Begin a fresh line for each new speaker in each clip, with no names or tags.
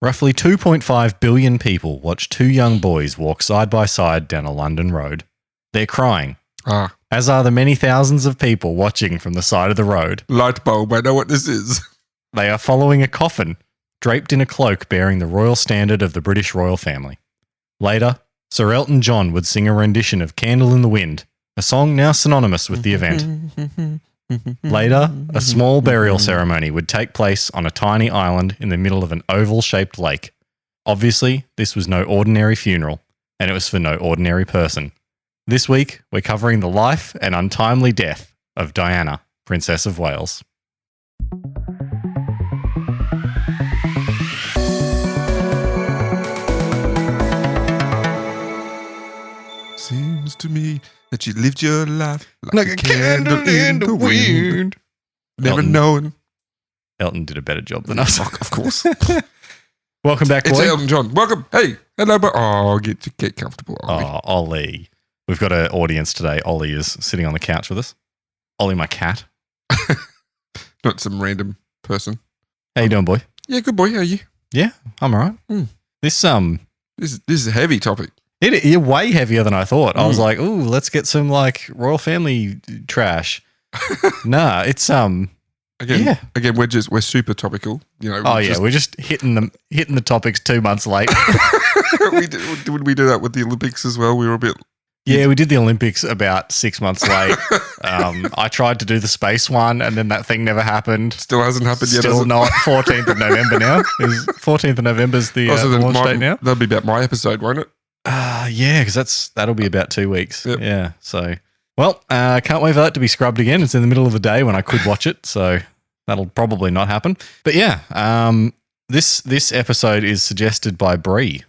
Roughly 2.5 billion people watch two young boys walk side by side down a London road. They're crying, as are the many thousands of people watching from the side of the road.
Light bulb, I know what this is.
They are following a coffin, draped in a cloak bearing the royal standard of the British royal family. Later, Sir Elton John would sing a rendition of Candle in the Wind, a song now synonymous with the event. Later, a small burial ceremony would take place on a tiny island in the middle of an oval-shaped lake. Obviously, this was no ordinary funeral, and it was for no ordinary person. This week, we're covering the life and untimely death of Diana, Princess of Wales.
Seems to me that you lived your life like a candle in the wind. Never knowing.
Elton did a better job than us.
Of course.
Welcome back, boy.
It's Elton John. Welcome. Hey. Hello. Get comfortable, Ollie.
Oh, Ollie. We've got an audience today. Ollie is sitting on the couch with us. Ollie, my cat.
Not some random person.
How you doing, boy?
Yeah, good boy. How are you?
Yeah, I'm all right. This
is a heavy topic.
You're way heavier than I thought. I was like, ooh, let's get some like royal family trash. Nah, it's
Again, we're super topical. You know.
We're just hitting the topics 2 months late.
Would we do that with the Olympics as well? We were a bit.
Yeah, we did the Olympics about 6 months late. I tried to do the space one, and then that thing never happened.
Still hasn't happened yet.
Still not. 14th of November now. 14th of November is the launch date now.
That'll be about my episode, won't it?
Yeah, because that'll be about 2 weeks.
Yep.
Yeah. So, well, can't wait for that to be scrubbed again. It's in the middle of the day when I could watch it, so that'll probably not happen. But yeah, this episode is suggested by Bree,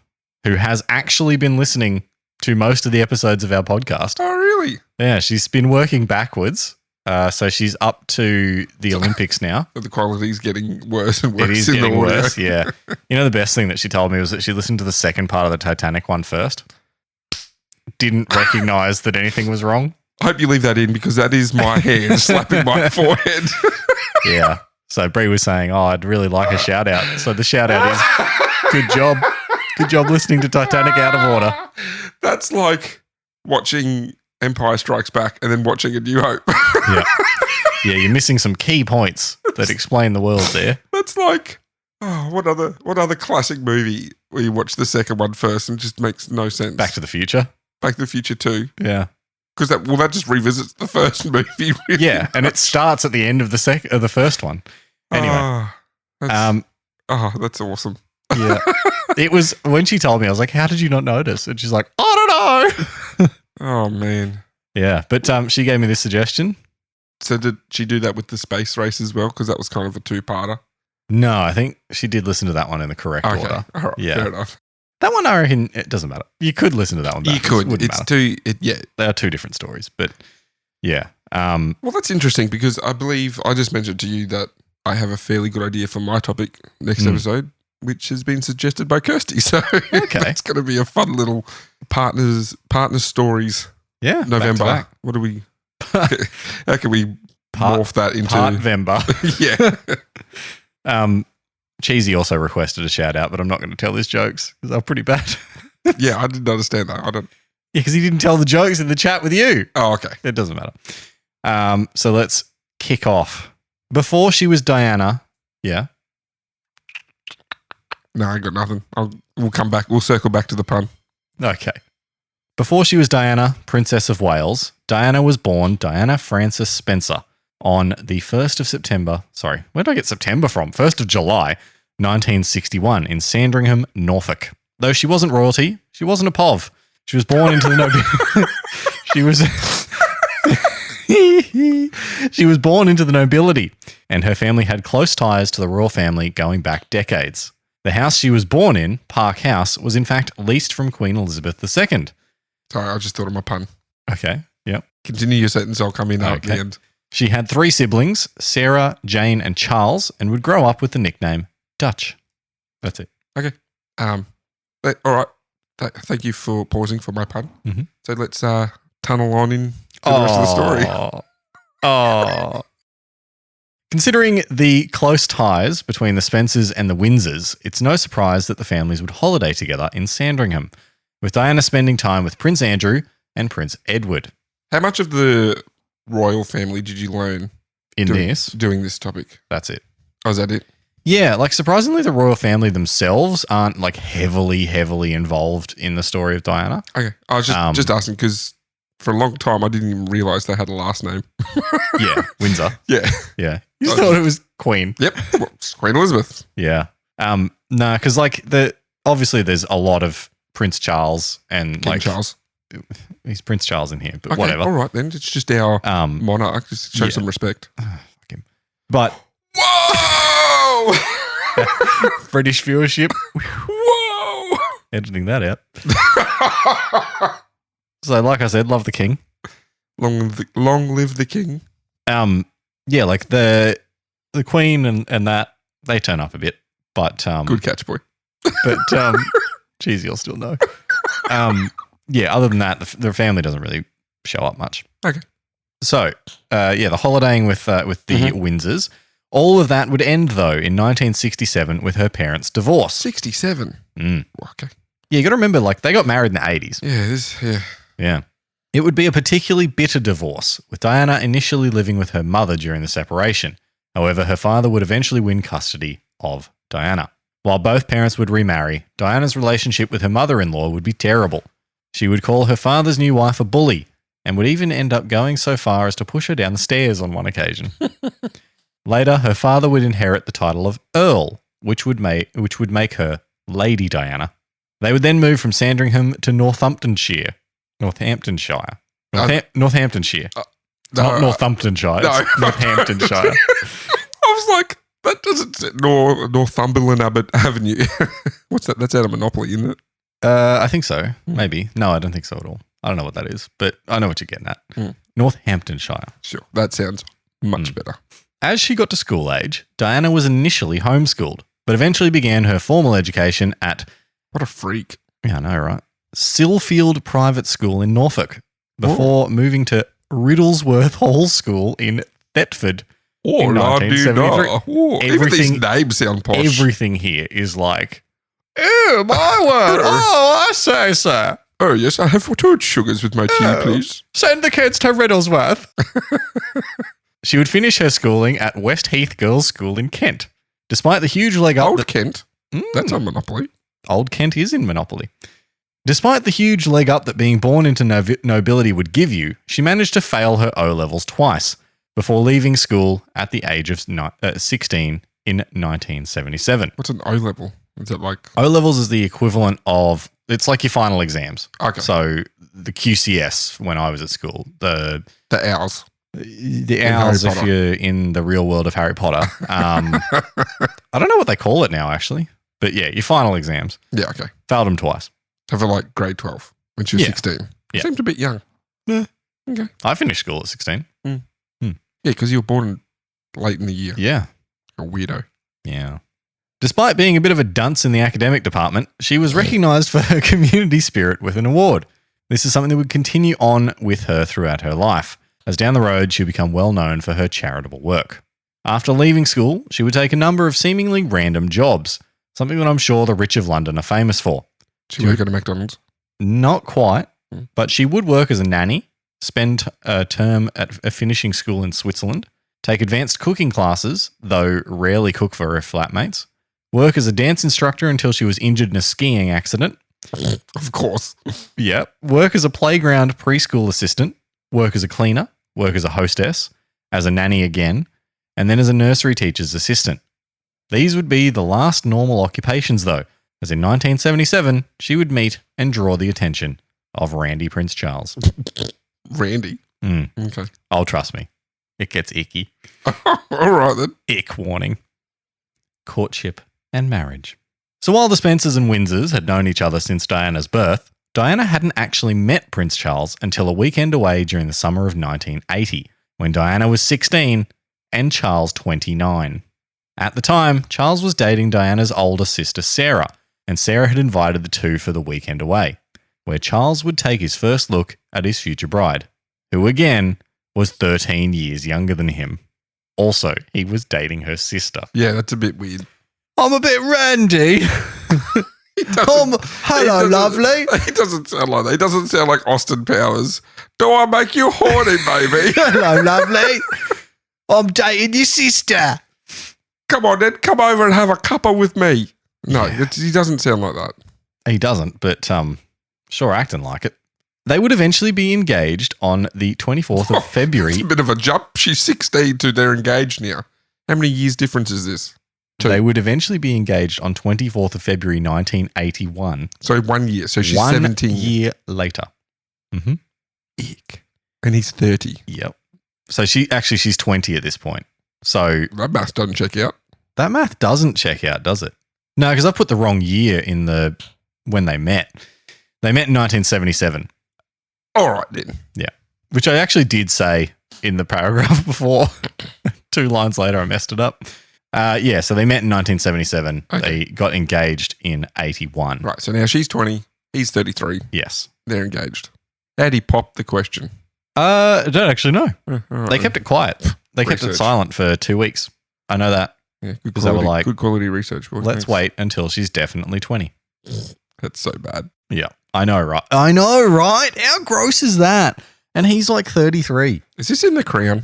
who has actually been listening to most of the episodes of our podcast.
Oh, really?
Yeah, she's been working backwards. So she's up to the Olympics now.
The quality's getting worse and worse.
It is getting worse, yeah. You know, the best thing that she told me was that she listened to the second part of the Titanic one first. Didn't recognize that anything was wrong.
I hope you leave that in because that is my hand slapping my forehead.
Yeah. So Bree was saying, I'd really like a shout out. So the shout out is good job. Good job listening to Titanic out of order.
That's like watching Empire Strikes Back and then watching A New Hope.
Yeah, you're missing some key points that explain the world there.
That's like, what other classic movie where you watch the second one first and it just makes no sense?
Back to the Future.
Back to the Future 2.
Yeah.
Because that just revisits the first movie. Really
yeah, and it starts at the end of the first one. Anyway.
That's awesome.
Yeah. It was, when she told me, I was like, how did you not notice? And she's like, I don't know.
Oh, man.
Yeah, but she gave me this suggestion.
So did she do that with the space race as well? Because that was kind of a two-parter.
No, I think she did listen to that one in the correct order.
All right,
yeah.
Fair enough.
That one, I reckon, it doesn't matter. You could listen to that one back.
You could.
They are two different stories, but yeah.
Well, that's interesting because I believe I just mentioned to you that I have a fairly good idea for my topic next episode, which has been suggested by Kirsty. So it's going to be a fun little partner stories.
Yeah.
November.
Back to back.
What do we, how can we morph that into?
Part-vember.
Yeah.
Cheesy also requested a shout out, but I'm not going to tell his jokes because they're pretty bad.
Yeah, I didn't understand that.
Yeah, because he didn't tell the jokes in the chat with you.
Oh, okay.
It doesn't matter. So let's kick off. Before she was Diana, yeah.
No, I got nothing. We'll come back. We'll circle back to the pun.
Okay. Before she was Diana, Princess of Wales, Diana was born Diana Frances Spencer on the 1st of September. Sorry, where did I get September from? 1st of July, 1961 in Sandringham, Norfolk. Though she wasn't royalty, she wasn't a POV. She was born into the nobility. She was born into the nobility, and her family had close ties to the royal family going back decades. The house she was born in, Park House, was in fact leased from Queen Elizabeth II.
Sorry, I just thought of my pun.
Okay, yep.
Continue your sentence. I'll come in at the end.
She had 3 siblings, Sarah, Jane, and Charles, and would grow up with the nickname Dutch. That's it.
Okay. All right. Thank you for pausing for my pun.
Mm-hmm.
So let's tunnel on in to the rest of the story.
Oh. Considering the close ties between the Spencers and the Windsors, it's no surprise that the families would holiday together in Sandringham, with Diana spending time with Prince Andrew and Prince Edward.
How much of the royal family did you learn doing this topic?
That's it.
Oh, is that it?
Yeah, like surprisingly, the royal family themselves aren't like heavily involved in the story of Diana.
Okay. I was just asking because for a long time I didn't even realise they had a last name.
Yeah, Windsor.
Yeah.
Yeah. You just thought it was Queen.
Yep. Well, it's Queen Elizabeth.
Yeah. No, because like obviously there's a lot of Prince Charles and
King
like
Charles.
He's Prince Charles in here, but
Okay,
whatever.
All right then. It's just our monarch. Just show some respect.
Fuck him. But
Whoa!
British viewership.
Whoa!
Editing that out. So, like I said, love the king.
Long live the king.
Yeah, like the Queen and that they turn up a bit, but
Good catch, boy.
But geez, you'll still know. Yeah, other than that, the family doesn't really show up much.
Okay.
So, the holidaying with the Windsors. All of that would end, though, in 1967 with her parents' divorce.
67? Okay.
Yeah, you got to remember, like, they got married in the 80s.
Yeah,
Yeah. It would be a particularly bitter divorce, with Diana initially living with her mother during the separation. However, her father would eventually win custody of Diana. While both parents would remarry, Diana's relationship with her mother-in-law would be terrible. She would call her father's new wife a bully, and would even end up going so far as to push her down the stairs on one occasion. Later, her father would inherit the title of Earl, which would make her Lady Diana. They would then move from Sandringham to Northamptonshire. Northamptonshire. Not Northamptonshire. It's Northamptonshire.
I was like, that doesn't say Northumberland Avenue. What's that? That's out of Monopoly, isn't it?
I think so. Maybe. No, I don't think so at all. I don't know what that is, but I know what you're getting at. Northamptonshire.
Sure. That sounds much better.
As she got to school age, Diana was initially homeschooled, but eventually began her formal education at...
What a freak.
Yeah, I know, right? Sillfield Private School in Norfolk, before moving to Riddlesworth Hall School in Thetford in 1973.
Even these names sound posh.
Everything here is like, oh, my word. Oh, I say, sir.
Oh, yes, I have 2 sugars with my tea, please.
Send the kids to Riddlesworth. She would finish her schooling at Westheath Girls' School in Kent. Despite the huge leg up...
Old Kent? That's on Monopoly.
Old Kent is in Monopoly. Despite the huge leg up that being born into nobility would give you, she managed to fail her O-levels twice before leaving school at the age of 16 in 1977.
What's an O-level? Is it like...
O-levels is the equivalent of... It's like your final exams.
Okay.
So the QCS when I was at school. The
Owls.
The Owls if you're in the real world of Harry Potter. I don't know what they call it now, actually. But yeah, your final exams.
Yeah, okay.
Failed them twice.
So for like grade 12 when she was 16.
Yeah.
Seemed a bit young.
Yeah.
Okay.
I finished school at 16.
Yeah, because you were born late in the year.
Yeah.
A weirdo.
Yeah. Despite being a bit of a dunce in the academic department, she was recognised for her community spirit with an award. This is something that would continue on with her throughout her life, as down the road she would become well known for her charitable work. After leaving school, she would take a number of seemingly random jobs, something that I'm sure the rich of London are famous for.
She worked at a McDonald's?
Not quite, but she would work as a nanny, spend a term at a finishing school in Switzerland, take advanced cooking classes, though rarely cook for her flatmates, work as a dance instructor until she was injured in a skiing accident.
Of course.
Yep. Work as a playground preschool assistant, work as a cleaner, work as a hostess, as a nanny again, and then as a nursery teacher's assistant. These would be the last normal occupations, though, as in 1977, she would meet and draw the attention of Randy Prince Charles.
Randy? Okay.
Oh, trust me. It gets icky.
All right, then.
Ick warning. Courtship and marriage. So while the Spencers and Windsors had known each other since Diana's birth, Diana hadn't actually met Prince Charles until a weekend away during the summer of 1980, when Diana was 16 and Charles 29. At the time, Charles was dating Diana's older sister Sarah, and Sarah had invited the two for the weekend away, where Charles would take his first look at his future bride, who again was 13 years younger than him. Also, he was dating her sister.
Yeah, that's a bit weird.
I'm a bit randy. Hello, lovely.
He doesn't sound like that. He doesn't sound like Austin Powers. Do I make you horny, baby?
Hello, lovely. I'm dating your sister.
Come on, then. Come over and have a cuppa with me. No, he doesn't sound like that.
He doesn't, but sure acting like it. They would eventually be engaged on the 24th of February.
It's a bit of a jump. She's 16 to they're engaged now. How many years difference is this? 2.
They would eventually be engaged on 24th of February 1981.
So 1 year. So she's
17.
17.
1 year later. Mm-hmm.
Ick. And he's 30.
Yep. So she's 20 at this point. So
that math doesn't check out.
That math doesn't check out, does it? No, because I put the wrong year in when they met. They met in 1977.
All right, then.
Yeah. Which I actually did say in the paragraph before. 2 lines later, I messed it up. So they met in 1977. Okay. They got engaged in 81.
Right. So now she's 20. He's 33.
Yes.
They're engaged. How'd he pop the question?
I don't actually know.
Right,
they kept it quiet. They kept it silent for 2 weeks. I know that.
Yeah, good quality, they were like, good quality research.
Let's wait until she's definitely 20.
That's so bad.
Yeah. I know, right? How gross is that? And he's like 33.
Is this in The Crown?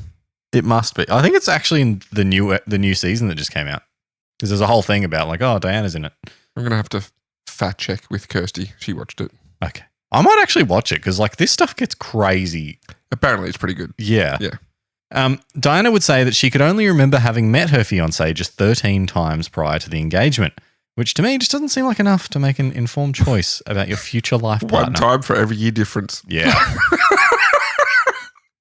It must be. I think it's actually in the new season that just came out. Because there's a whole thing about like, oh, Diana's in it.
I'm going to have to fact check with Kirsty. She watched it.
Okay. I might actually watch it because like this stuff gets crazy.
Apparently it's pretty good.
Yeah.
Yeah.
Diana would say that she could only remember having met her fiancé just 13 times prior to the engagement, which to me just doesn't seem like enough to make an informed choice about your future life partner.
1 time for every year difference.
Yeah.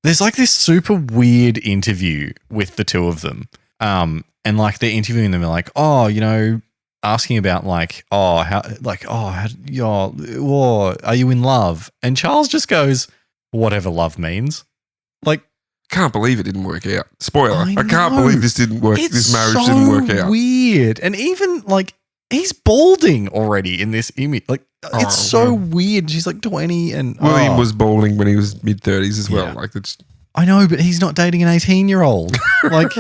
There's like this super weird interview with the 2 of them. And like they're interviewing them and like, oh, you know, asking about like, are you in love? And Charles just goes, whatever love means. Like,
can't believe it didn't work out. Spoiler. I can't believe this didn't work. This marriage didn't work out.
Weird. And even like he's balding already in this image. Like it's so weird. She's like 20 and
William was balding when he was mid-30s as well. Yeah. Like it's
I know, but he's not dating an 18-year-old. Like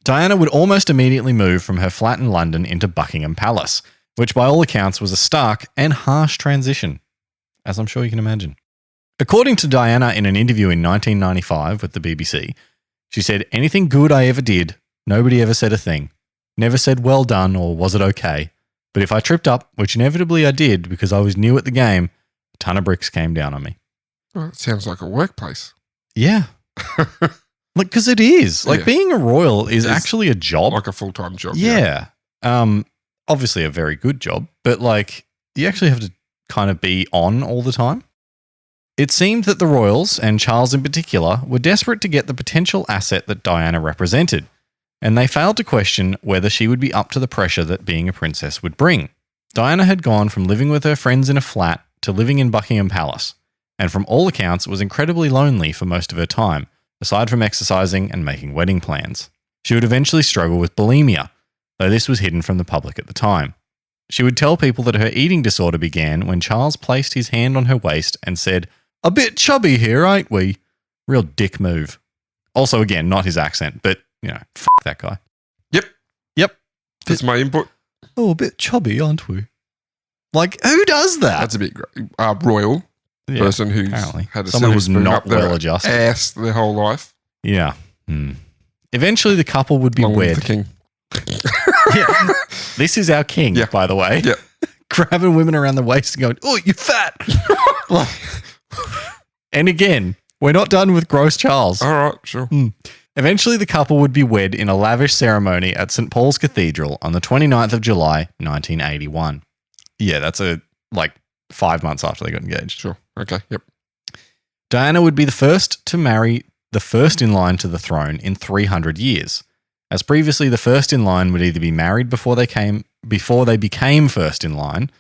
Diana would almost immediately move from her flat in London into Buckingham Palace, which by all accounts was a stark and harsh transition, as I'm sure you can imagine. According to Diana in an interview in 1995 with the BBC, she said, anything good I ever did, nobody ever said a thing. Never said well done or was it okay. But if I tripped up, which inevitably I did because I was new at the game, a ton of bricks came down on me.
Well, it sounds like a workplace.
Yeah. Like, because it is. Like, being a royal is actually a job.
Like a full-time job.
Yeah. Obviously a very good job, but like, you actually have to kind of be on all the time. It seemed that the royals, and Charles in particular, were desperate to get the potential asset that Diana represented, and they failed to question whether she would be up to the pressure that being a princess would bring. Diana had gone from living with her friends in a flat to living in Buckingham Palace, and from all accounts was incredibly lonely for most of her time, aside from exercising and making wedding plans. She would eventually struggle with bulimia, though this was hidden from the public at the time. She would tell people that her eating disorder began when Charles placed his hand on her waist and said, "A bit chubby here, ain't we?" Real dick move. Also, again, not his accent, but, you know, f*** that guy. Yep.
That's my input.
Oh, a bit chubby, aren't we? Like, who does that?
That's a bit royal. Person who's had a
someone
silver
who's
spoon
not
up their
well adjusted.
ass their whole life.
Yeah. Eventually, the couple would be
Along with
wed.
the king.
Yeah. This is our king, by the way.
Yeah.
Grabbing women around the waist and going, "Oh, you're fat." And again, we're not done with gross Charles.
All right, sure.
Eventually, the couple would be wed in a lavish ceremony at St. Paul's Cathedral on the 29th of July, 1981. Yeah, that's 5 months after they got engaged.
Sure. Okay. Yep.
Diana would be the first to marry the first in line to the throne in 300 years. As previously, the first in line would either be married before they became first in line,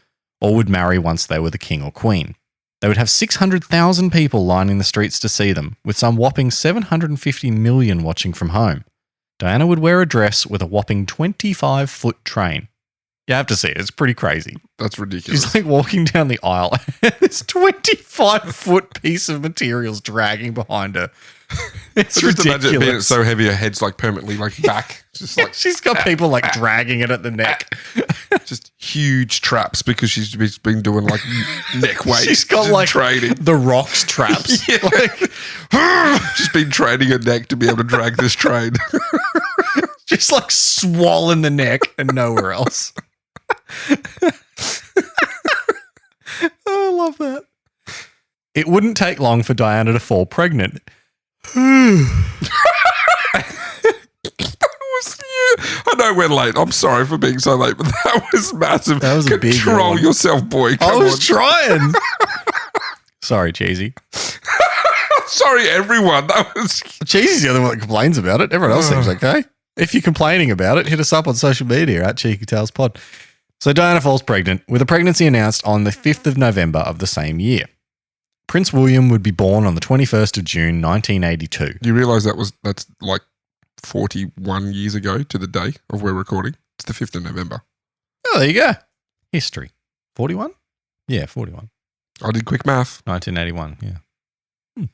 or would marry once they were the king or queen. They would have 600,000 people lining the streets to see them, with some whopping 750 million watching from home. Diana would wear a dress with a whopping 25-foot train. You have to see it. It's pretty crazy.
That's ridiculous.
She's like walking down the aisle. This 25-foot piece of material's dragging behind her. It's
Just imagine it being
ridiculous.
so heavy, her head's like permanently like back. Just like
She's got people like dragging it at the neck.
just huge traps because she's been doing like neck weights.
She's got
just
like
training.
the Rock's traps.
Yeah. Just been training her neck to be able to drag this train.
Just like swollen the neck and nowhere else. I love that. It wouldn't take long for Diana to fall pregnant.
I know we're late. I'm sorry for being so late, but that was massive.
That was a big
Control
one.
yourself, boy.
I
Come
was
on.
trying. Sorry, Cheesy.
Sorry, everyone. That was
Cheesy's the other one that complains about it. Everyone else seems okay. If you're complaining about it, hit us up on social media at Cheeky Tales Pod. So Diana falls pregnant, with a pregnancy announced on the 5th of November of the same year. Prince William would be born on the 21st of June, 1982.
You realise that's like 41 years ago to the day of we're recording. It's the 5th of November.
Oh, there you go. History. 41? Yeah, 41.
I did quick math.
1981, yeah.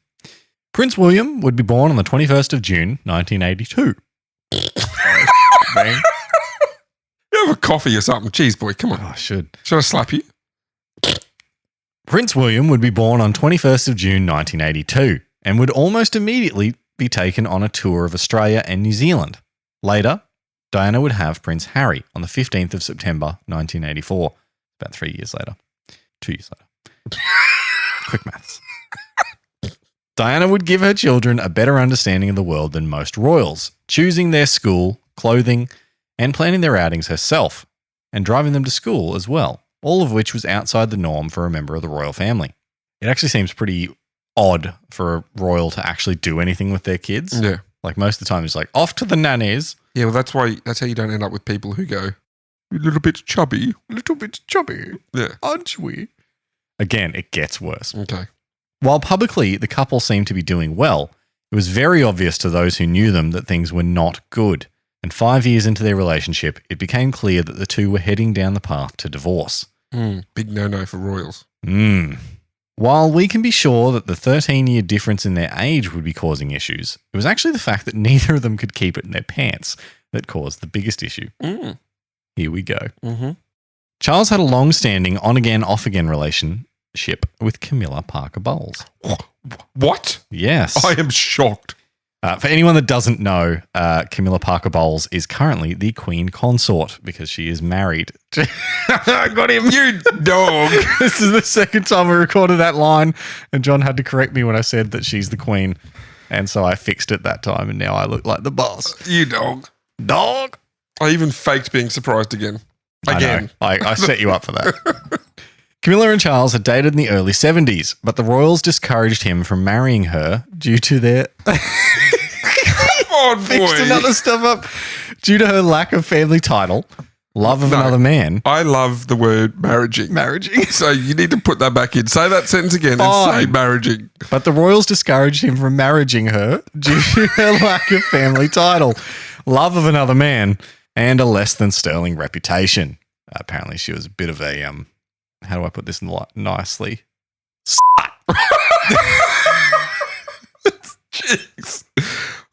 Prince William would be born on the 21st of June, 1982. Bang.
You have a coffee or something. Jeez, boy, come on.
Oh, I should.
Should I slap you?
Prince William would be born on 21st of June 1982 and would almost immediately be taken on a tour of Australia and New Zealand. Later, Diana would have Prince Harry on the 15th of September 1984. About 3 years later. 2 years later. Quick maths. Diana would give her children a better understanding of the world than most royals, choosing their school, clothing, and planning their outings herself, and driving them to school as well, all of which was outside the norm for a member of the royal family. It actually seems pretty odd for a royal to actually do anything with their kids.
Yeah.
Like most of the time it's like, off to the nannies.
Yeah, well, that's how you don't end up with people who go, a little bit chubby.
A little bit chubby,
Yeah.
aren't we? Again, it gets worse.
Okay.
While publicly the couple seemed to be doing well, it was very obvious to those who knew them that things were not good. And 5 years into their relationship, it became clear that the two were heading down the path to divorce.
Big no-no for royals.
While we can be sure that the 13-year difference in their age would be causing issues, it was actually the fact that neither of them could keep it in their pants that caused the biggest issue. Here we go.
Mm-hmm.
Charles had a long-standing on-again, off-again relationship with Camilla Parker Bowles.
What?
Yes.
I am shocked.
For anyone that doesn't know, Camilla Parker Bowles is currently the Queen Consort because she is married. I got him.
You dog.
This is the second time we recorded that line, and John had to correct me when I said that she's the Queen. And so I fixed it that time, and now I look like the boss.
You dog.
Dog.
I even faked being surprised again. Again.
I set you up for that. Camilla and Charles had dated in the early 70s, but the royals discouraged him from marrying her due to their...
Come on,
Fixed
boy.
another stuff up. Due to her lack of family title, love of another man.
I love the word marriaging.
Marriaging.
So you need to put that back in. Say that sentence again
Fine.
and say marriaging.
But the royals discouraged him from marrying her due to her lack of family title, love of another man, and a less than sterling reputation. Apparently she was a bit of a, how do I put this nicely?
Jeez.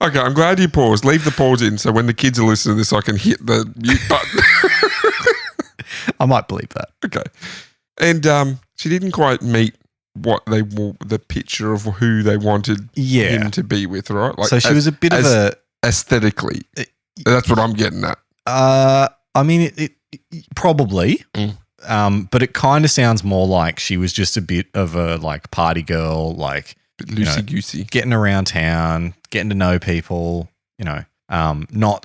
Okay, I'm glad you paused. Leave the pause in so when the kids are listening to this, I can hit the mute button.
I might believe that.
Okay. And she didn't quite meet what the picture of who they wanted him to be with, right?
Like, so she was a bit of a...
Aesthetically. That's what I'm getting at.
I mean, it probably... but it kind of sounds more like she was just a bit of a like party girl, like
loosey-goosey.
Getting around town, getting to know people, not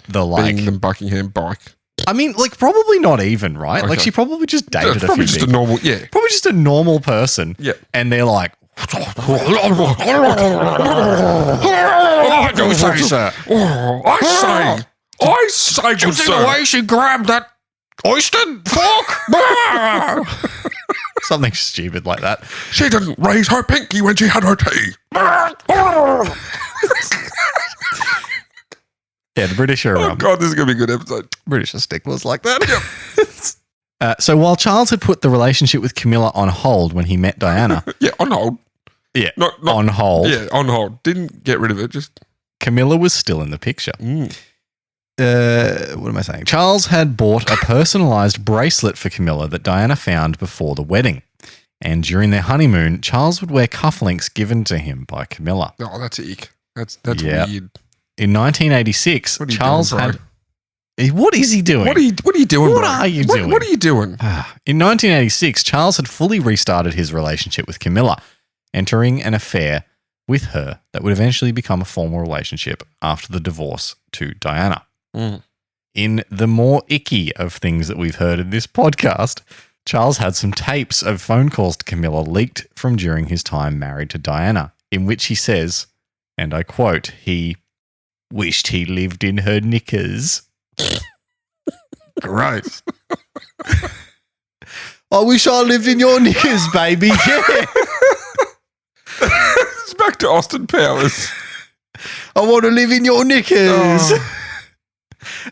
the like...
Being the Buckingham bike.
I mean, like probably not even, right?
Okay.
Like she probably just dated
probably
a few
just
people.
a normal, yeah.
Probably just a normal person.
Yeah.
And they're like...
I say, good sir.
the way she grabbed that oyster fork? Something stupid like that.
She didn't raise her pinky when she had her tea.
Yeah, the British are...
Oh, God, this is going to be a good episode.
British are sticklers like that. Yep. So while Charles had put the relationship with Camilla on hold when he met Diana...
Yeah, on hold.
Yeah,
Not
on hold.
Yeah, on hold. Didn't get rid of it. Just
Camilla was still in the picture. What am I saying? Charles had bought a personalised bracelet for Camilla that Diana found before the wedding. And during their honeymoon, Charles would wear cufflinks given to him by Camilla.
Oh, that's ick. That's weird.
In 1986, Charles had... What is he doing?
What are you doing,
What
bro?
are you doing?
What are you doing?
In 1986, Charles had fully restarted his relationship with Camilla, entering an affair with her that would eventually become a formal relationship after the divorce to Diana. In the more icky of things that we've heard in this podcast, Charles had some tapes of phone calls to Camilla leaked from during his time married to Diana, in which he says, and I quote, he wished he lived in her knickers. Gross. I wish I lived in your knickers, baby. Yeah.
It's back to Austin Powers.
I want to live in your knickers.
Oh.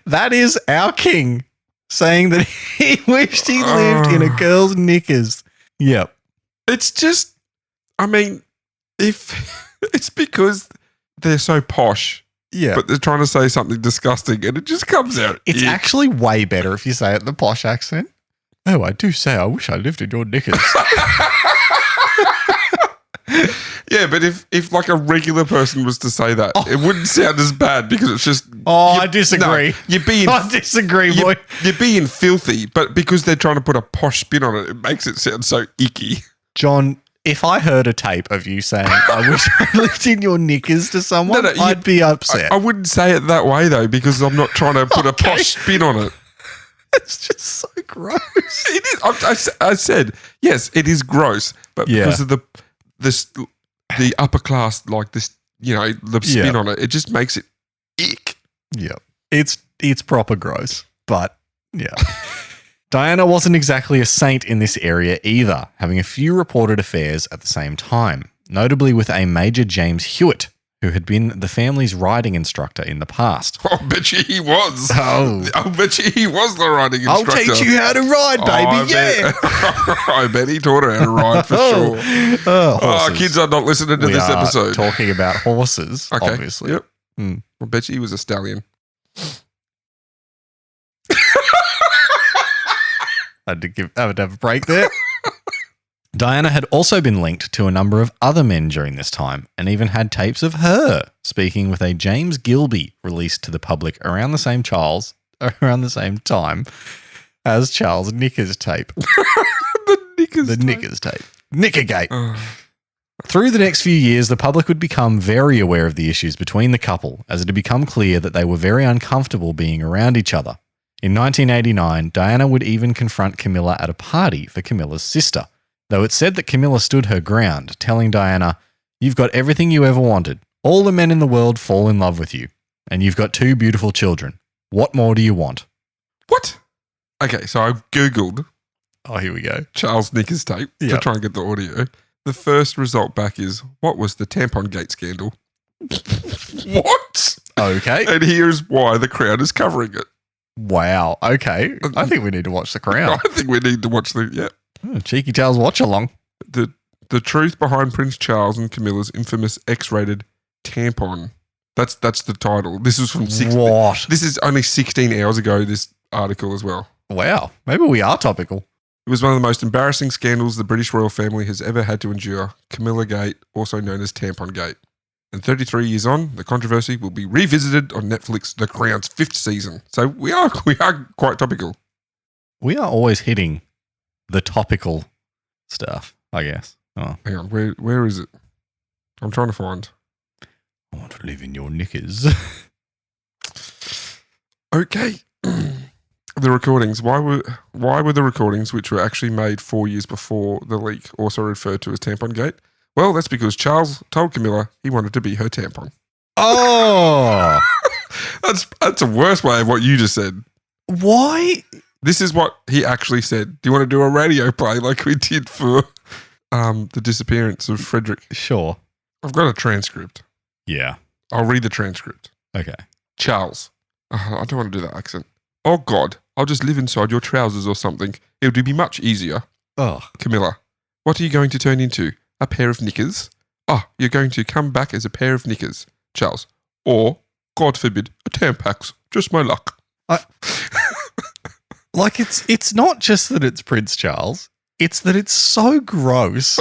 That is our king saying that he wished he lived in a girl's knickers. Yep.
It's just, I mean, if it's because they're so posh.
Yeah.
But they're trying to say something disgusting and it just comes out.
It's actually way better if you say it in the posh accent. Oh, I do say I wish I lived in your knickers.
Yeah, but if like a regular person was to say that, it wouldn't sound as bad because it's just...
I disagree.
No, you're being...
I disagree, boy.
You're being filthy, but because they're trying to put a posh spin on it, it makes it sound so icky.
John, if I heard a tape of you saying, I wish I lived in your knickers to someone, I'd be upset.
I wouldn't say it that way, though, because I'm not trying to put a posh spin on it.
It's just so gross.
It is. I said, yes, it is gross, but because of the upper class, like this, the spin on it, it just makes it ick.
Yeah. It's proper gross, but yeah. Diana wasn't exactly a saint in this area either, having a few reported affairs at the same time, notably with a Major James Hewitt, who had been the family's riding instructor in the past.
I'll bet you he was.
Oh.
I'll bet you he was the riding instructor.
I'll teach you how to ride, baby,
I bet he taught her how to ride for sure. Kids are not listening to this episode.
Talking about horses, obviously.
Yep. I bet you he was a stallion.
I had to have a break there. Diana had also been linked to a number of other men during this time and even had tapes of her speaking with a James Gilby released to the public around the same time as Charles Knickers tape. The Knickers tape. Knickergate. Through the next few years, the public would become very aware of the issues between the couple as it had become clear that they were very uncomfortable being around each other. In 1989, Diana would even confront Camilla at a party for Camilla's sister, though it's said that Camilla stood her ground, telling Diana, "You've got everything you ever wanted. All the men in the world fall in love with you, and you've got 2 beautiful children. What more do you want?"
What? Okay, so I Googled.
Oh, here we go.
Charles Knickers tape to try and get the audio. The first result back is, what was the tampon gate scandal? What?
Okay.
And here's why the Crown is covering it.
Wow. Okay. I think we need to watch The Crown.
I think we need to watch
Cheeky Tales watch along.
The truth behind Prince Charles and Camilla's infamous X-rated tampon. That's the title. This is from 16.
What?
This is only 16 hours ago, this article as well.
Wow. Maybe we are topical.
It was one of the most embarrassing scandals the British royal family has ever had to endure. Camilla Gate, also known as Tampon Gate. And 33 years on, the controversy will be revisited on Netflix, The Crown's 5th season. So we are quite topical.
We are always hitting the topical stuff, I guess. Oh.
Hang on, where is it? I'm trying to find.
I want to live in your knickers.
Okay. The recordings. Why were the recordings, which were actually made 4 years before the leak, also referred to as Tampon Gate? Well, that's because Charles told Camilla he wanted to be her tampon.
Oh!
That's a worse way of what you just said.
Why?
This is what he actually said. Do you want to do a radio play like we did for the disappearance of Frederick?
Sure.
I've got a transcript.
Yeah.
I'll read the transcript.
Okay.
Charles. I don't want to do that accent. Oh, God. I'll just live inside your trousers or something. It would be much easier.
Oh.
Camilla. What are you going to turn into? A pair of knickers? you're going to come back as a pair of knickers, Charles. Or, God forbid, a Tampax. Just my luck.
Like, it's not just that it's Prince Charles. It's that it's so gross.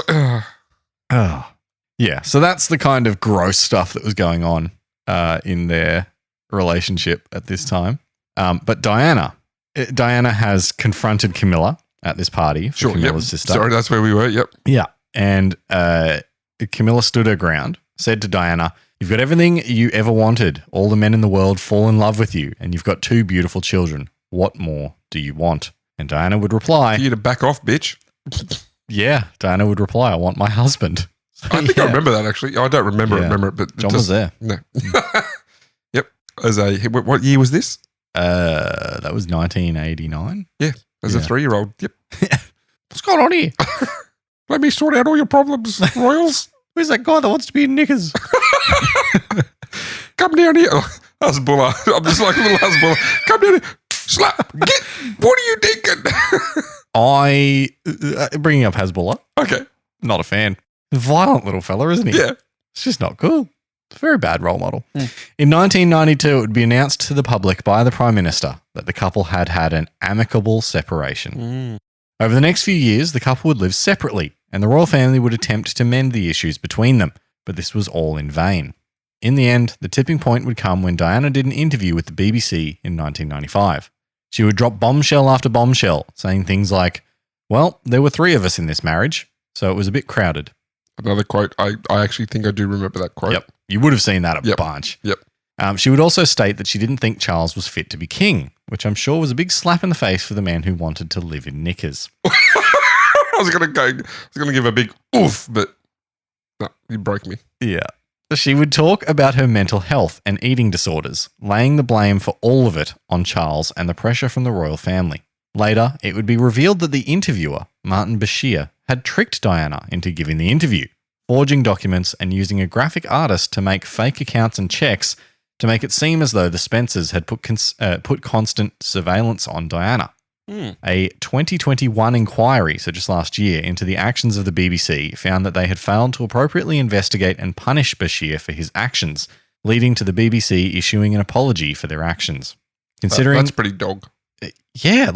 Yeah, so that's the kind of gross stuff that was going on in their relationship at this time. But Diana has confronted Camilla at this party for Camilla's sister.
Sorry, that's where we were. Yep.
Yeah, and Camilla stood her ground, said to Diana, "You've got everything you ever wanted. All the men in the world fall in love with you, and you've got 2 beautiful children. What more do you want?" And Diana would reply,
"For you to back off, bitch."
Yeah, Diana would reply, "I want my husband." So,
I think I remember that, actually. I don't remember it, but
John was there.
No. Yep. What year was this?
That was 1989.
Yeah, as a 3-year-old. Yep.
What's going on here?
Let me sort out all your problems, Royals.
Where's that guy that wants to be in knickers?
Come down here. Hezbollah. I'm just like a little Hezbollah. Come down here. Slap. What are you thinking?
Bringing up Hezbollah.
Okay.
Not a fan. Violent little fella, isn't he?
Yeah.
It's just not cool. It's a very bad role model. In 1992, it would be announced to the public by the Prime Minister that the couple had had an amicable separation. Over the next few years, the couple would live separately, and the royal family would attempt to mend the issues between them, but this was all in vain. In the end, the tipping point would come when Diana did an interview with the BBC in 1995. She would drop bombshell after bombshell, saying things like, "Well, there were 3 of us in this marriage, so it was a bit crowded."
Another quote. I actually think I do remember that quote.
Yep. You would have seen that a bunch.
Yep.
She would also state that she didn't think Charles was fit to be king, which I'm sure was a big slap in the face for the man who wanted to live in knickers.
I was going to give a big oof, but no, you broke me.
Yeah. She would talk about her mental health and eating disorders, laying the blame for all of it on Charles and the pressure from the royal family. Later, it would be revealed that the interviewer, Martin Bashir, had tricked Diana into giving the interview, forging documents and using a graphic artist to make fake accounts and checks to make it seem as though the Spencers had put constant surveillance on Diana. A 2021 inquiry, so just last year, into the actions of the BBC found that they had failed to appropriately investigate and punish Bashir for his actions, leading to the BBC issuing an apology for their actions. Considering
that's pretty dog.
Yeah,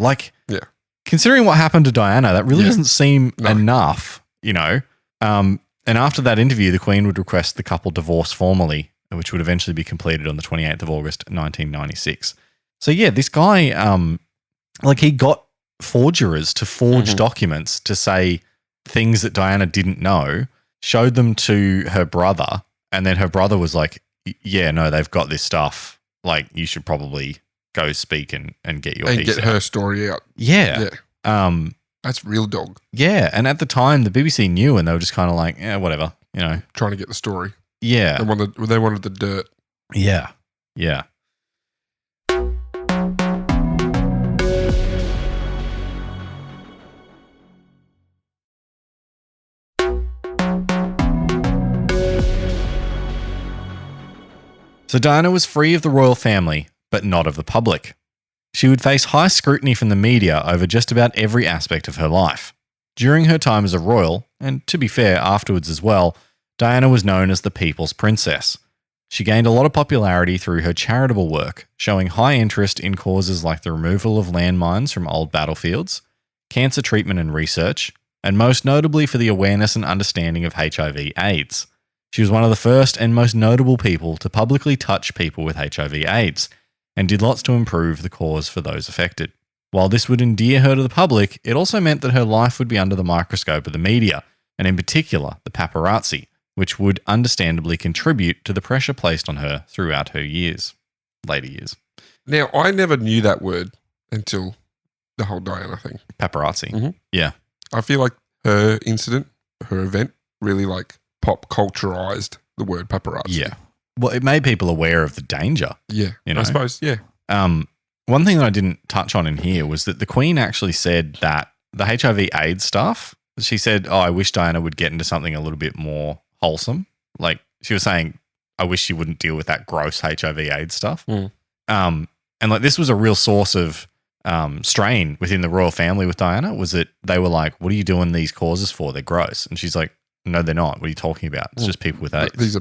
considering what happened to Diana, that really doesn't seem enough, you know. And after that interview, the Queen would request the couple divorce formally, which would eventually be completed on the 28th of August, 1996. So yeah, this guy, he got forgers to forge documents to say things that Diana didn't know, showed them to her brother, and then her brother was like, "Yeah, no, they've got this stuff. Like, you should probably go speak and get your piece
get
out."
her story out.
Yeah.
That's real dog.
Yeah, and at the time, the BBC knew, and they were just kind of like, "Yeah, whatever," you know,
trying to get the story.
Yeah,
they wanted the dirt.
Yeah. So Diana was free of the royal family, but not of the public. She would face high scrutiny from the media over just about every aspect of her life. During her time as a royal, and to be fair, afterwards as well, Diana was known as the People's Princess. She gained a lot of popularity through her charitable work, showing high interest in causes like the removal of landmines from old battlefields, cancer treatment and research, and most notably for the awareness and understanding of HIV/AIDS. She was one of the first and most notable people to publicly touch people with HIV/AIDS, and did lots to improve the cause for those affected. While this would endear her to the public, it also meant that her life would be under the microscope of the media, and in particular, the paparazzi, which would understandably contribute to the pressure placed on her throughout her later years.
Now, I never knew that word until the whole Diana thing.
Paparazzi. Yeah.
I feel like her incident, her event, really pop culturized the word paparazzi.
Yeah. Well, it made people aware of the danger.
Yeah,
you know?
I suppose, yeah.
One thing that I didn't touch on in here was that the Queen actually said that the HIV/AIDS stuff, she said, I wish Diana would get into something a little bit more wholesome. Like, she was saying, I wish she wouldn't deal with that gross HIV/AIDS stuff. And this was a real source of strain within the royal family with Diana, was that they were like, what are you doing these causes for? They're gross. And she's like, No, they're not. What are you talking about? It's just people with AIDS.
These are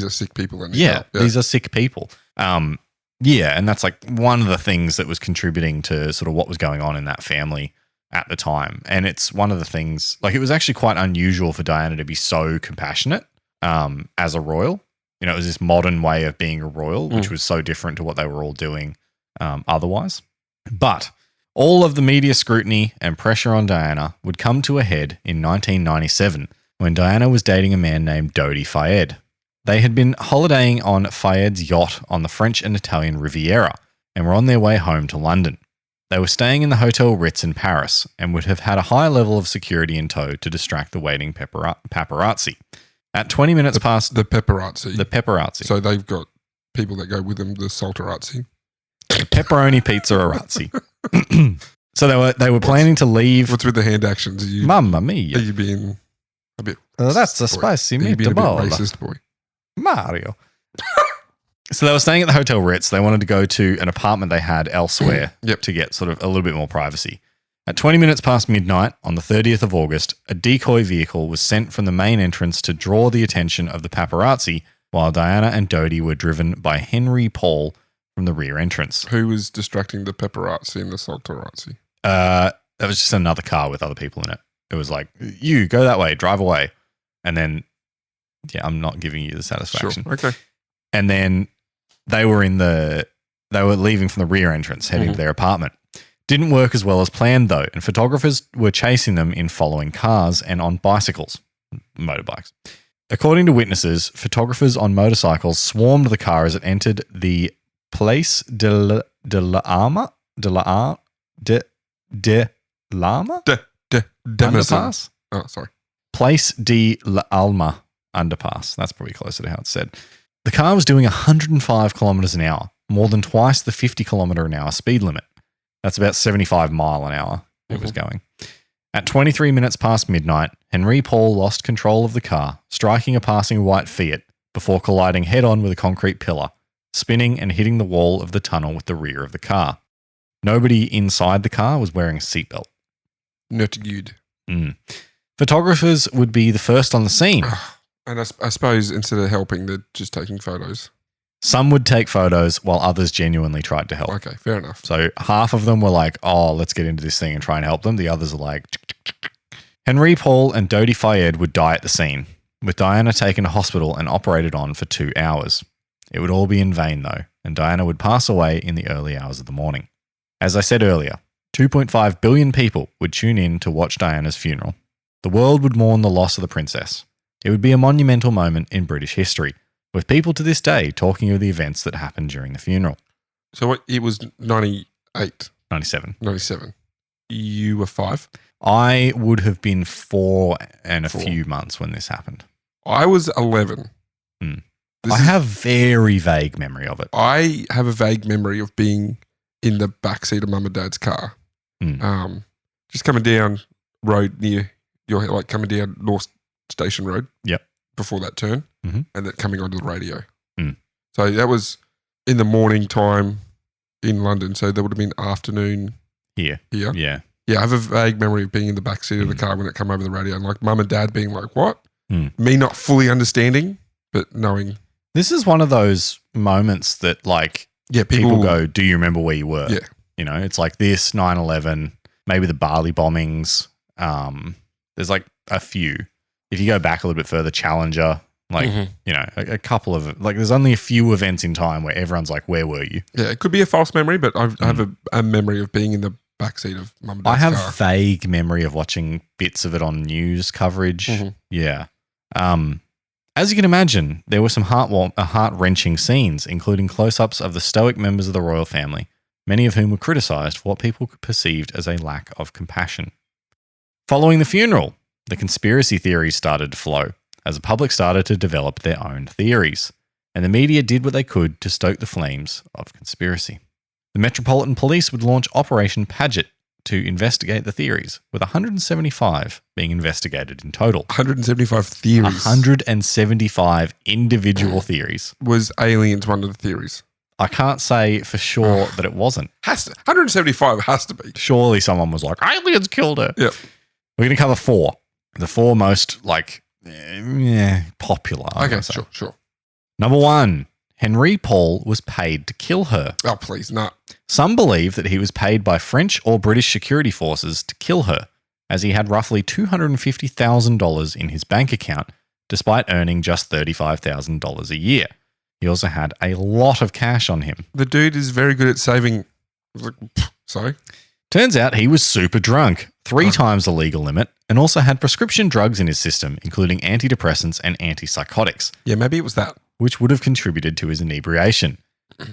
sick people.
These are sick people. And that's like one of the things that was contributing to sort of what was going on in that family at the time. And it's one of the things, like, it was actually quite unusual for Diana to be so compassionate as a royal. You know, it was this modern way of being a royal, which was so different to what they were all doing otherwise. But all of the media scrutiny and pressure on Diana would come to a head in 1997 when Diana was dating a man named Dodi Fayed. They had been holidaying on Fayed's yacht on the French and Italian Riviera and were on their way home to London. They were staying in the Hotel Ritz in Paris and would have had a high level of security in tow to distract the waiting paparazzi. At 20 minutes past...
The paparazzi.
The paparazzi.
So they've got people that go with them, the salterazzi.
The pepperoni pizza-arazzi. So they were planning to leave...
What's with the hand actions?
Mamma mia.
Are you being a bit...
that's a spicy meatball.
Are you being a bit racist, boy?
Mario. So they were staying at the Hotel Ritz. They wanted to go to an apartment they had elsewhere to get sort of a little bit more privacy. At 20 minutes past midnight on the 30th of August, a decoy vehicle was sent from the main entrance to draw the attention of the paparazzi while Diana and Dodi were driven by Henry Paul from the rear entrance.
Who was distracting the paparazzi and the salterazzi?
That was just another car with other people in it. It was like, you go that way, drive away. And then, I'm not giving you the satisfaction.
Sure. Okay.
And then they were leaving from the rear entrance, heading to their apartment. Didn't work as well as planned, though, and photographers were chasing them in following cars and on bicycles, motorbikes. According to witnesses, photographers on motorcycles swarmed the car as it entered the Place de Lama underpass?
Oh, sorry.
Place de l'Alma underpass. That's probably closer to how it's said. The car was doing 105 kilometers an hour, more than twice the 50 kilometer an hour speed limit. That's about 75 mile an hour it was going. At 23 minutes past midnight, Henry Paul lost control of the car, striking a passing white Fiat before colliding head-on with a concrete pillar, spinning and hitting the wall of the tunnel with the rear of the car. Nobody inside the car was wearing a seatbelt.
Not good.
Photographers would be the first on the scene.
And I suppose instead of helping, they're just taking photos.
Some would take photos while others genuinely tried to help.
Okay, fair enough.
So half of them were like, oh, let's get into this thing and try and help them. The others are like... Henry Paul and Dodi Fayed would die at the scene, with Diana taken to hospital and operated on for 2 hours. It would all be in vain, though, and Diana would pass away in the early hours of the morning. As I said earlier, 2.5 billion people would tune in to watch Diana's funeral. The world would mourn the loss of the princess. It would be a monumental moment in British history, with people to this day talking of the events that happened during the funeral.
So it was 98?
97.
97. You were 5?
I would have been 4 and a few months when this happened.
I was 11.
I have very vague memory of it.
I have a vague memory of being in the backseat of Mum and Dad's car. Just coming down road near your, like coming down North Station Road.
Yep.
Before that turn. And then coming onto the radio. So that was in the morning time in London. So there would have been afternoon
here. Yeah.
Yeah, I have a vague memory of being in the backseat of the car when it came over the radio and like Mum and Dad being like, what? Me not fully understanding, but knowing.
This is one of those moments that like people go, do you remember where you were?
Yeah.
You know, it's like this, 9/11, maybe the Bali bombings. There's like a few. If you go back a little bit further, Challenger, like, you know, a couple of, like there's only a few events in time where everyone's like, where were you?
Yeah, it could be a false memory, but I have a memory of being in the backseat of Mum and Dad's car.
I have vague memory of watching bits of it on news coverage. Yeah. As you can imagine, there were some heart-wrenching scenes, including close-ups of the stoic members of the royal family, many of whom were criticised for what people perceived as a lack of compassion. Following the funeral, the conspiracy theories started to flow, as the public started to develop their own theories, and the media did what they could to stoke the flames of conspiracy. The Metropolitan Police would launch Operation Paget to investigate the theories, with 175 being investigated in total.
175 theories.
175 individual theories.
Was aliens one of the theories?
I can't say for sure that it wasn't.
175 has to be.
Surely someone was like, aliens killed her.
Yep.
We're going to cover 4. The 4 most like popular.
Okay, sure.
Number 1, Henri Paul was paid to kill her.
Oh, please, no.
Some believe that he was paid by French or British security forces to kill her, as he had roughly $250,000 in his bank account, despite earning just $35,000 a year. He also had a lot of cash on him.
The dude is very good at saving. Sorry?
Turns out he was super drunk, 3 times the legal limit, and also had prescription drugs in his system, including antidepressants and antipsychotics.
Yeah, maybe it was that.
Which would have contributed to his inebriation.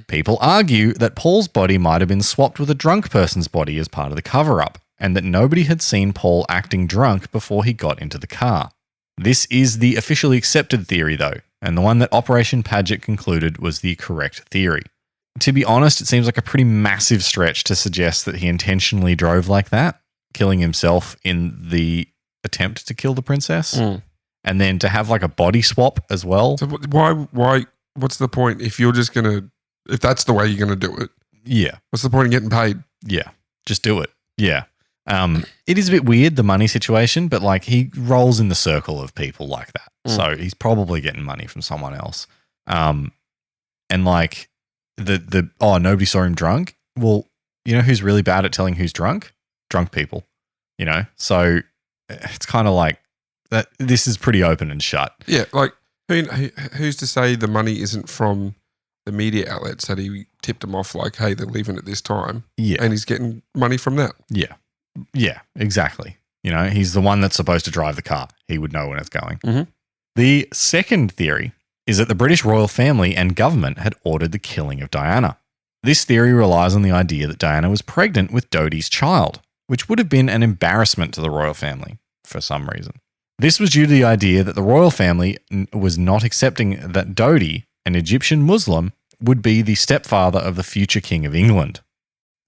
People argue that Paul's body might have been swapped with a drunk person's body as part of the cover-up, and that nobody had seen Paul acting drunk before he got into the car. This is the officially accepted theory, though, and the one that Operation Paget concluded was the correct theory. To be honest, it seems like a pretty massive stretch to suggest that he intentionally drove like that, killing himself in the attempt to kill the princess, and then to have like a body swap as well.
So why, what's the point if you're just going to, if that's the way you're going to do it?
Yeah.
What's the point in getting paid?
Yeah. Just do it. Yeah. It is a bit weird, the money situation, but like he rolls in the circle of people like that. So he's probably getting money from someone else. And like nobody saw him drunk. Well, you know who's really bad at telling who's drunk? Drunk people, you know? So it's kind of like that. This is pretty open and shut.
Yeah. Like who's to say the money isn't from the media outlets that he tipped them off like, hey, they're leaving at this time.
Yeah.
And he's getting money from that.
Yeah. Yeah, exactly. You know, he's the one that's supposed to drive the car. He would know when it's going.
Mm-hmm.
The second theory is that the British royal family and government had ordered the killing of Diana. This theory relies on the idea that Diana was pregnant with Dodi's child, which would have been an embarrassment to the royal family for some reason. This was due to the idea that the royal family was not accepting that Dodi, an Egyptian Muslim, would be the stepfather of the future king of England.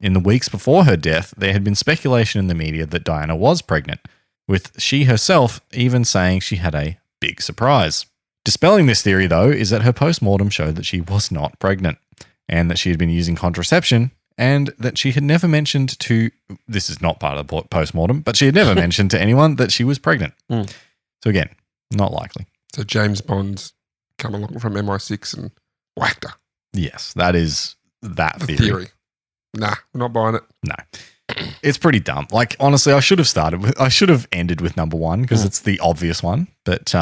In the weeks before her death, there had been speculation in the media that Diana was pregnant, with she herself even saying she had a big surprise. Dispelling this theory, though, is that her postmortem showed that she was not pregnant, and that she had been using contraception, and that she had never mentioned to, this is not part of the postmortem, but she had never mentioned to anyone that she was pregnant. So again, not likely.
So James Bond's come along from MI6 and whacked her.
Yes, that is that
the theory. Nah, we're not buying it.
No. It's pretty dumb. Like, honestly, I should have ended with number 1 because it's the obvious one. But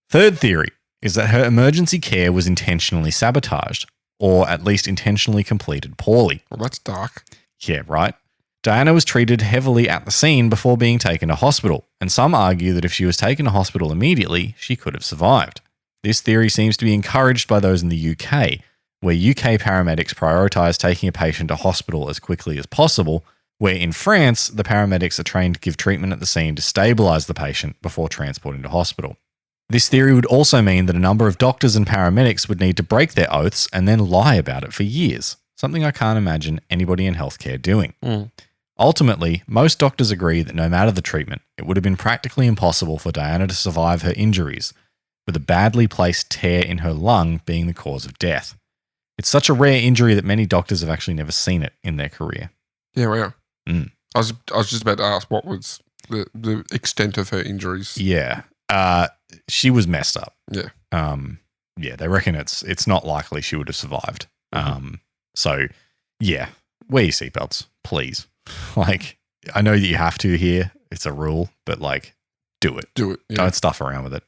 third theory is that her emergency care was intentionally sabotaged, or at least intentionally completed poorly.
Well, that's dark.
Yeah, right. Diana was treated heavily at the scene before being taken to hospital, and some argue that if she was taken to hospital immediately, she could have survived. This theory seems to be encouraged by those in the UK, where UK paramedics prioritise taking a patient to hospital as quickly as possible, where in France, the paramedics are trained to give treatment at the scene to stabilise the patient before transporting to hospital. This theory would also mean that a number of doctors and paramedics would need to break their oaths and then lie about it for years, something I can't imagine anybody in healthcare doing. Ultimately, most doctors agree that no matter the treatment, it would have been practically impossible for Diana to survive her injuries, with a badly placed tear in her lung being the cause of death. It's such a rare injury that many doctors have actually never seen it in their career.
Yeah, we are. I was just about to ask what was the extent of her injuries.
Yeah. She was messed up.
Yeah.
Yeah, they reckon it's not likely she would have survived. So, yeah, wear your seatbelts, please. Like, I know that you have to here. It's a rule, but like, do it.
Do it. Yeah.
Don't stuff around with it.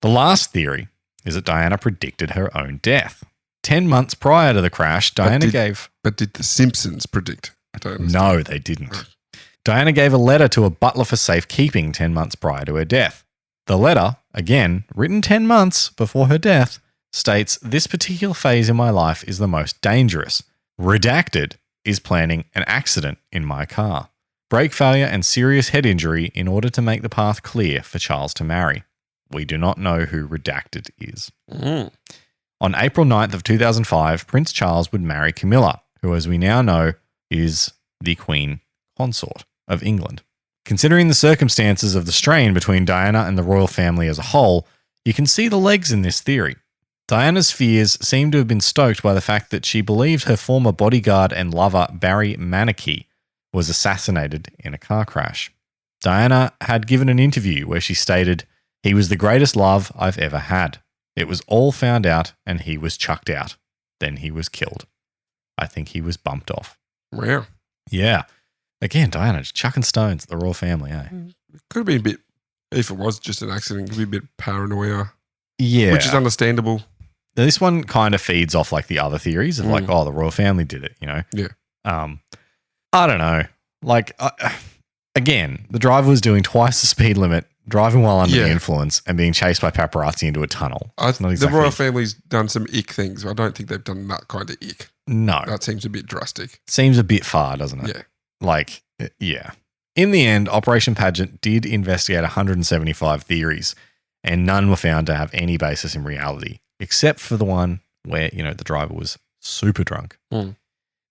The last theory is that Diana predicted her own death. 10 months prior to the crash, Diana gave...
But did the Simpsons predict? I don't understand.
No, they didn't. Diana gave a letter to a butler for safekeeping 10 months prior to her death. The letter, again, written 10 months before her death, states, "This particular phase in my life is the most dangerous. Redacted is planning an accident in my car. Brake failure and serious head injury in order to make the path clear for Charles to marry. We do not know who Redacted is." On April 9th of 2005, Prince Charles would marry Camilla, who, as we now know, is the Queen Consort of England. Considering the circumstances of the strain between Diana and the royal family as a whole, you can see the legs in this theory. Diana's fears seem to have been stoked by the fact that she believed her former bodyguard and lover, Barry Manicky, was assassinated in a car crash. Diana had given an interview where she stated, He was the greatest love I've ever had. It was all found out and he was chucked out. Then he was killed. I think he was bumped off.
Wow.
Yeah. Again, Diana just chucking stones at the royal family, eh?
Could have been a bit, if it was just an accident, could be a bit paranoia.
Yeah.
Which is understandable.
This one kind of feeds off like the other theories of like, oh, the royal family did it, you know?
Yeah.
I don't know. Like, again, the driver was doing twice the speed limit, driving while under the influence, and being chased by paparazzi into a tunnel.
The royal family's done some ick things. I don't think they've done that kind of ick.
No.
That seems a bit drastic.
Seems a bit far, doesn't it?
Yeah.
Like, yeah. In the end, Operation Pageant did investigate 175 theories, and none were found to have any basis in reality, except for the one where, you know, the driver was super drunk.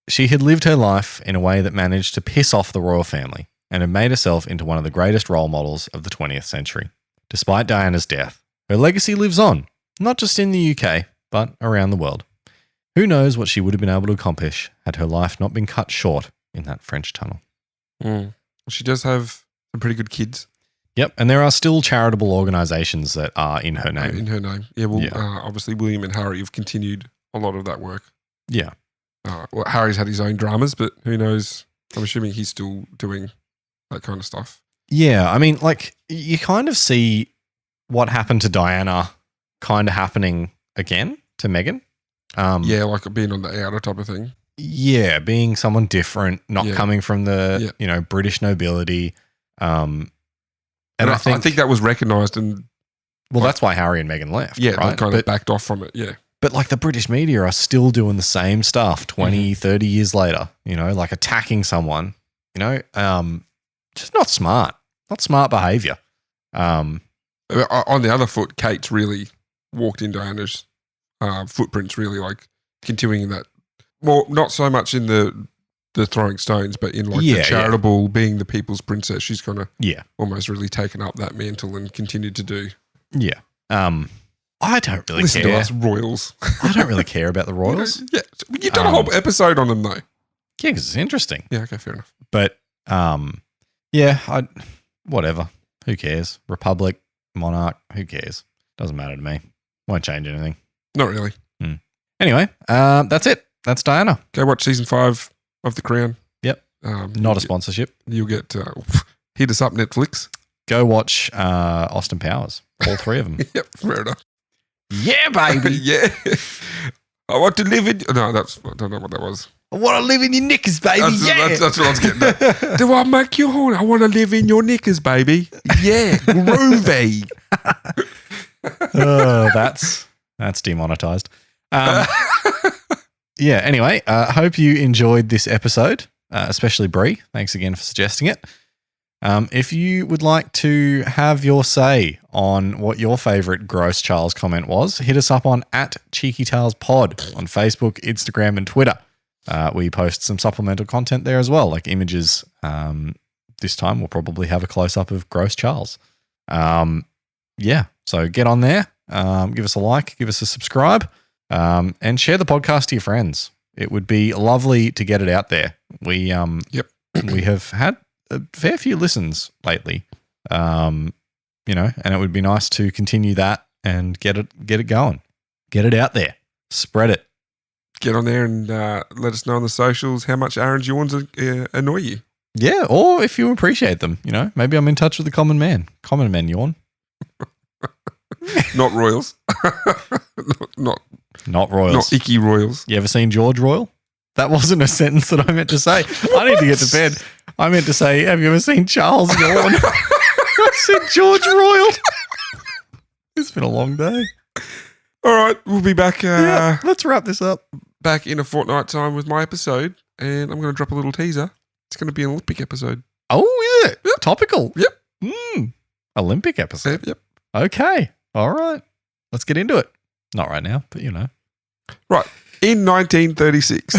She had lived her life in a way that managed to piss off the royal family and had made herself into one of the greatest role models of the 20th century. Despite Diana's death, her legacy lives on, not just in the UK, but around the world. Who knows what she would have been able to accomplish had her life not been cut short in that French tunnel.
She does have some pretty good kids.
Yep, and there are still charitable organisations that are in her name.
In her name. Yeah, well, obviously William and Harry have continued a lot of that work.
Yeah.
Well, Harry's had his own dramas, but who knows? I'm assuming he's still doing that kind of stuff.
Yeah, I mean, like, you kind of see what happened to Diana kind of happening again to Meghan.
Yeah, like being on the outer type of thing.
Yeah, being someone different, not coming from the, you know, British nobility. And I think
that was recognised and...
Well, that's why Harry and Meghan left,
yeah,
right?
They kind of backed off from it, yeah.
But like the British media are still doing the same stuff 20, 30 years later, you know, like attacking someone, you know, just not smart. Not smart behaviour.
On the other foot, Kate's really walked in Diana's footprints, really like continuing that. Well, not so much in the throwing stones, but in like the charitable, being the people's princess. She's kind of almost really taken up that mantle and continued to do.
Yeah. I don't really
Listen
care.
to us royals.
I don't really care about the royals.
You've done a whole episode on them though.
Yeah, because it's interesting.
Yeah, okay, fair enough.
But whatever. Who cares? Republic, monarch, who cares? Doesn't matter to me. Won't change anything.
Not really.
Anyway, that's it. That's Diana.
Go watch season 5 of The Crown.
Yep. Not a sponsorship.
You'll get hit us up, Netflix.
Go watch Austin Powers. All 3 of them.
Yep, fair enough.
Yeah, baby.
Yeah. I want to live in... No, I don't know what that was.
I want to live in your knickers, baby.
That's what I was getting at. Do I make you horny? I want to live in your knickers, baby. Yeah, groovy.
Oh, that's demonetized. Yeah, anyway, hope you enjoyed this episode, especially Brie. Thanks again for suggesting it. If you would like to have your say on what your favourite gross Charles comment was, hit us up on @CheekyTalesPod on Facebook, Instagram and Twitter. We post some supplemental content there as well, like images. This time we'll probably have a close-up of gross Charles. So get on there, give us a like, give us a subscribe, and share the podcast to your friends. It would be lovely to get it out there. We have had a fair few listens lately, and it would be nice to continue that and get it going, get it out there, spread it.
Get on there and let us know on the socials how much Aaron's yawns annoy you.
Yeah, or if you appreciate them, maybe I'm in touch with the common man. Common man yawn.
Not royals.
Not royals.
Not icky royals.
You ever seen George Royal? That wasn't a sentence that I meant to say. I need to get to bed. I meant to say, have you ever seen Charles yawn? I said George Royal. It's been a long day.
All right, we'll be back.
Let's wrap this up.
Back in a fortnight time with my episode, and I'm going to drop a little teaser. It's going to be an Olympic episode.
Oh, is it?
Yep.
Topical.
Yep.
Olympic episode.
Yep.
Okay. All right. Let's get into it. Not right now, but
Right. In 1936.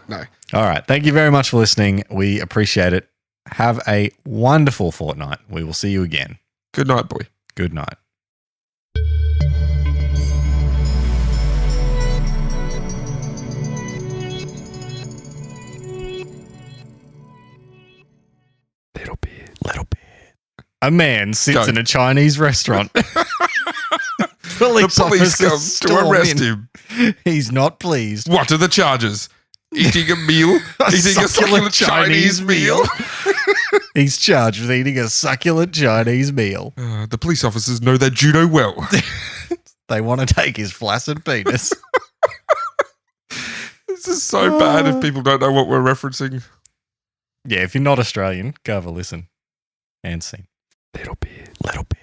No.
All right. Thank you very much for listening. We appreciate it. Have a wonderful fortnight. We will see you again.
Good night, boy.
Good night. Little bit. A man sits in a Chinese restaurant. Police
comes to arrest him.
He's not pleased.
What are the charges? Eating a meal? Eating a succulent Chinese meal?
He's charged with eating a succulent Chinese meal.
The police officers know their judo well.
They want to take his flaccid penis.
This is so bad if people don't know what we're referencing.
Yeah, if you're not Australian, go have a listen. And sing.
Little bit.
Little bit.